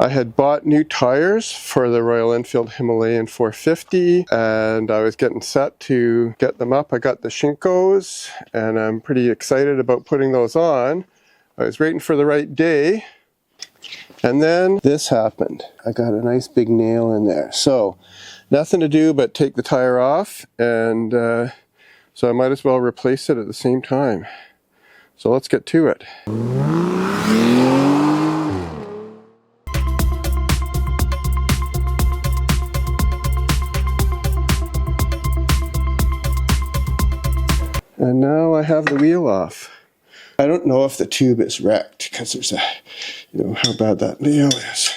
I had bought new tires for the Royal Enfield Himalayan 450 and I was getting set to get them up. I got the Shinkos and I'm pretty excited about putting those on. I was waiting for the right day and then this happened. I got a nice big nail in there. So nothing to do but take the tire off, and so I might as well replace it at the same time. So let's get to it. And now I have the wheel off. I don't know if the tube is wrecked because there's a, you know, how bad that nail is.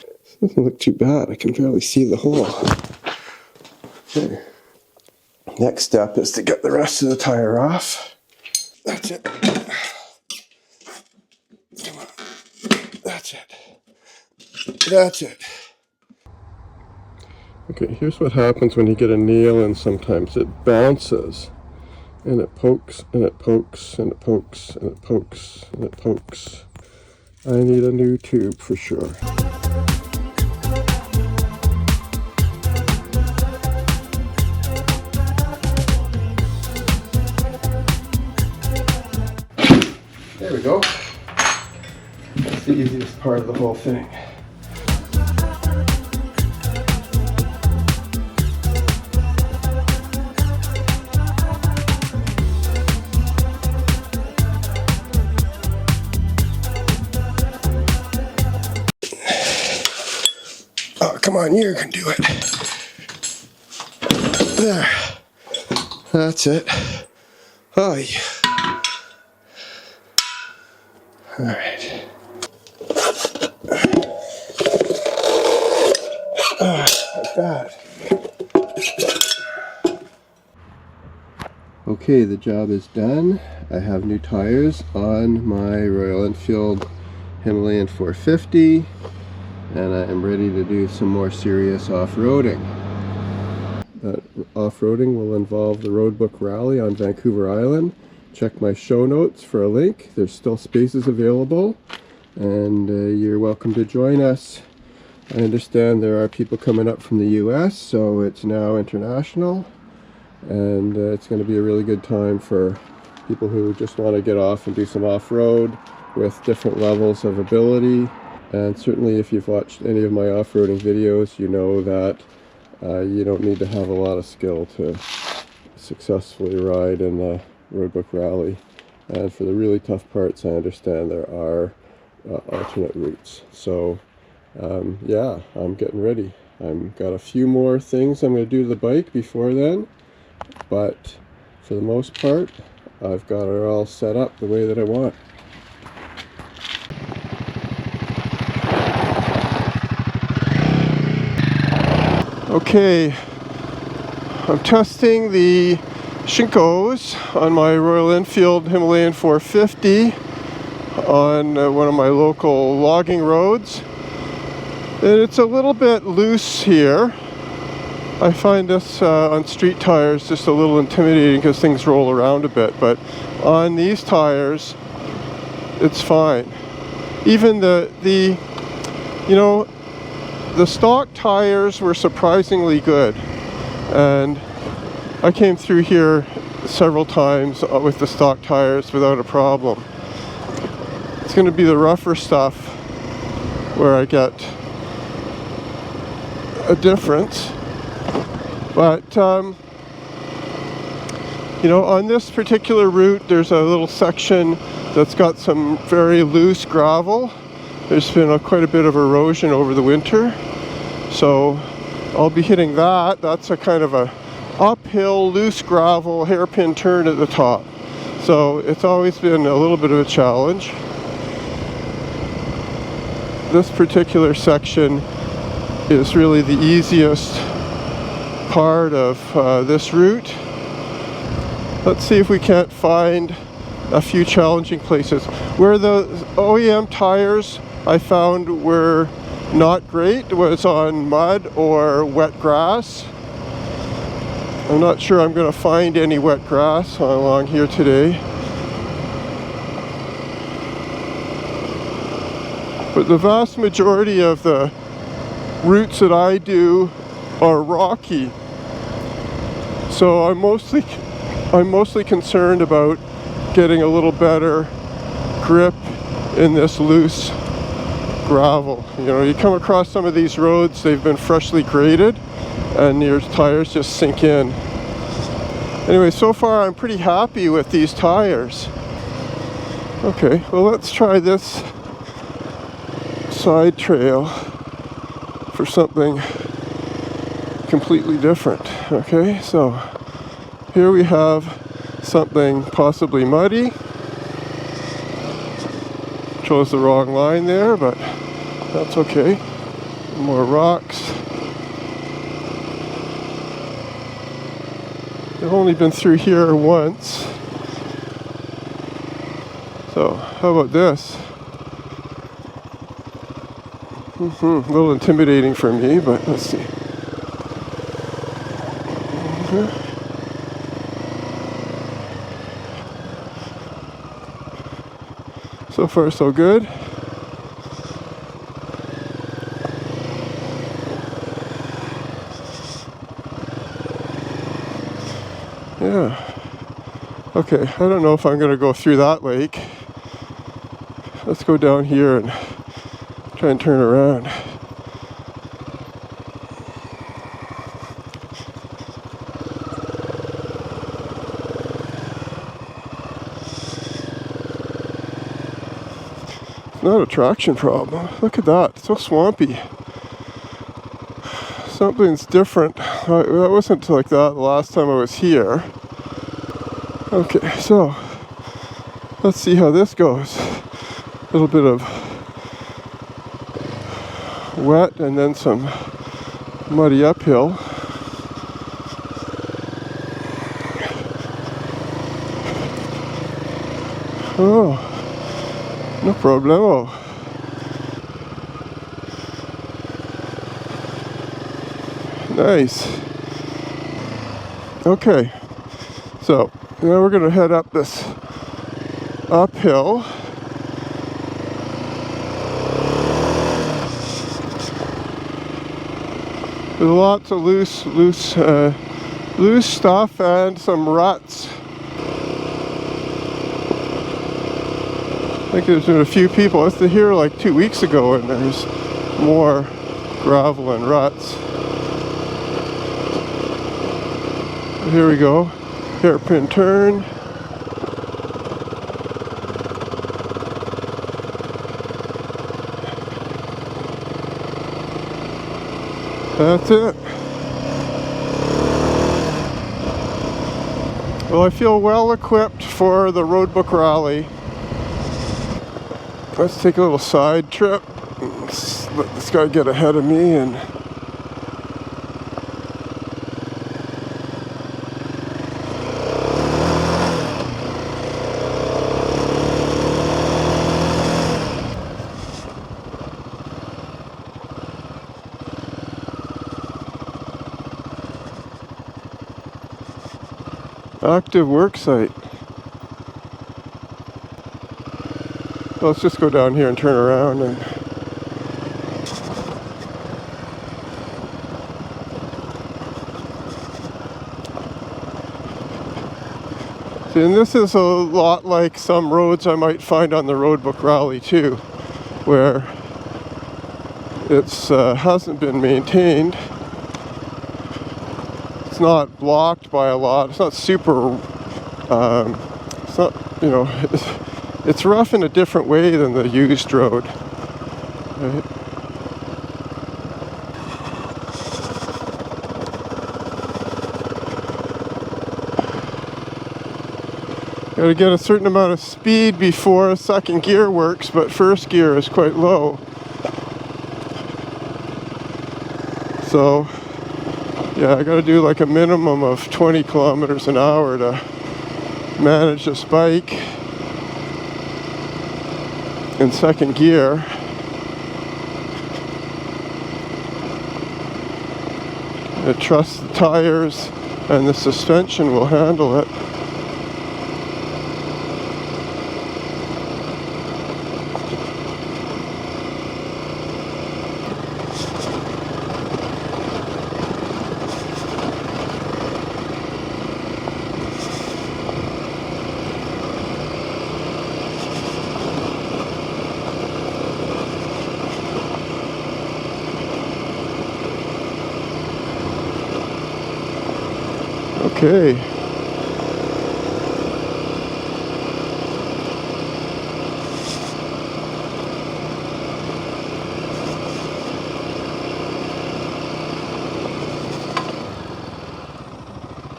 It doesn't look too bad. I can barely see the hole. Okay. Next step is to get the rest of the tire off. That's it. Come on. That's it. That's it. Okay, here's what happens when you get a nail in sometimes. It bounces. And it pokes, and it pokes, and it pokes, and it pokes, and it pokes. I need a new tube for sure. There we go. That's the easiest part of the whole thing. Oh, come on, you can do it. There. That's it. Oh, yeah. All right. Like that. Okay, the job is done. I have new tires on my Royal Enfield Himalayan 450. And I am ready to do some more serious off-roading. That off-roading will involve the Roadbook rally on Vancouver Island. Check my show notes for a link. There's still spaces available, and you're welcome to join us. I understand there are people coming up from the US, so it's now international, and it's going to be a really good time for people who just want to get off and do some off-road with different levels of ability. And certainly if you've watched any of my off-roading videos, you know that you don't need to have a lot of skill to successfully ride in the Roadbook rally. And for the really tough parts, I understand there are alternate routes. So yeah, I'm getting ready. I've got a few more things I'm going to do to the bike before then, but for the most part, I've got it all set up the way that I want. Okay, I'm testing the Shinkos on my Royal Enfield Himalayan 450 on one of my local logging roads. And it's a little bit loose here. I find this on street tires just a little intimidating because things roll around a bit, but on these tires it's fine. Even the stock tires were surprisingly good, and I came through here several times with the stock tires without a problem. It's going to be the rougher stuff where I get a difference, but on this particular route there's a little section that's got some very loose gravel. There's been quite a bit of erosion over the winter, so I'll be hitting that. That's a kind of a uphill, loose gravel, hairpin turn at the top. So it's always been a little bit of a challenge. This particular section is really the easiest part of this route. Let's see if we can't find a few challenging places. Where the OEM tires I found were not great was on mud or wet grass. I'm not sure I'm going to find any wet grass along here today. But the vast majority of the routes that I do are rocky. So I'm mostly concerned about getting a little better grip in this loose gravel. You know, you come across some of these roads, they've been freshly graded and your tires just sink in. Anyway, so far I'm pretty happy with these tires. Okay, well, let's try this side trail for something completely different. Okay, so here we have something possibly muddy. Chose the wrong line there, but that's okay. More rocks. I've only been through here once. So, how about this? A little intimidating for me, but let's see. So far, so good. Yeah. Okay, I don't know if I'm going to go through that lake. Let's go down here and try and turn around. Not a traction problem. Look at that, it's so swampy. Something's different. That wasn't like that the last time I was here. Okay, so let's see how this goes. A little bit of wet and then some muddy uphill. Oh, no problemo. Nice. Okay, so now we're going to head up this uphill. There's lots of loose stuff and some ruts. I think there's been a few people. I was here like 2 weeks ago and there's more gravel and ruts. Here we go. Hairpin turn. That's it. Well, I feel well equipped for the Roadbook rally. Let's take a little side trip. Let's let this guy get ahead of me and active work site. Let's just go down here and turn around and see, and this is a lot like some roads I might find on the Roadbook rally too, where it's hasn't been maintained. It's not blocked by a lot. It's not super. It's not, you know. It's rough in a different way than the used road. Right? Got to get a certain amount of speed before second gear works, but first gear is quite low. So, yeah, I got to do like a minimum of 20 kilometers an hour to manage this bike in second gear. I trust the tires and the suspension will handle it. Okay.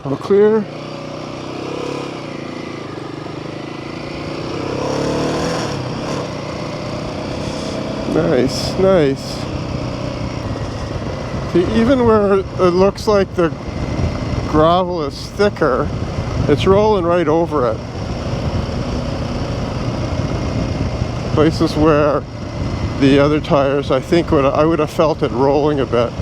All clear. Nice, nice. See, even where it looks like the gravel is thicker, it's rolling right over it. Places where the other tires, I think I would have felt it rolling a bit.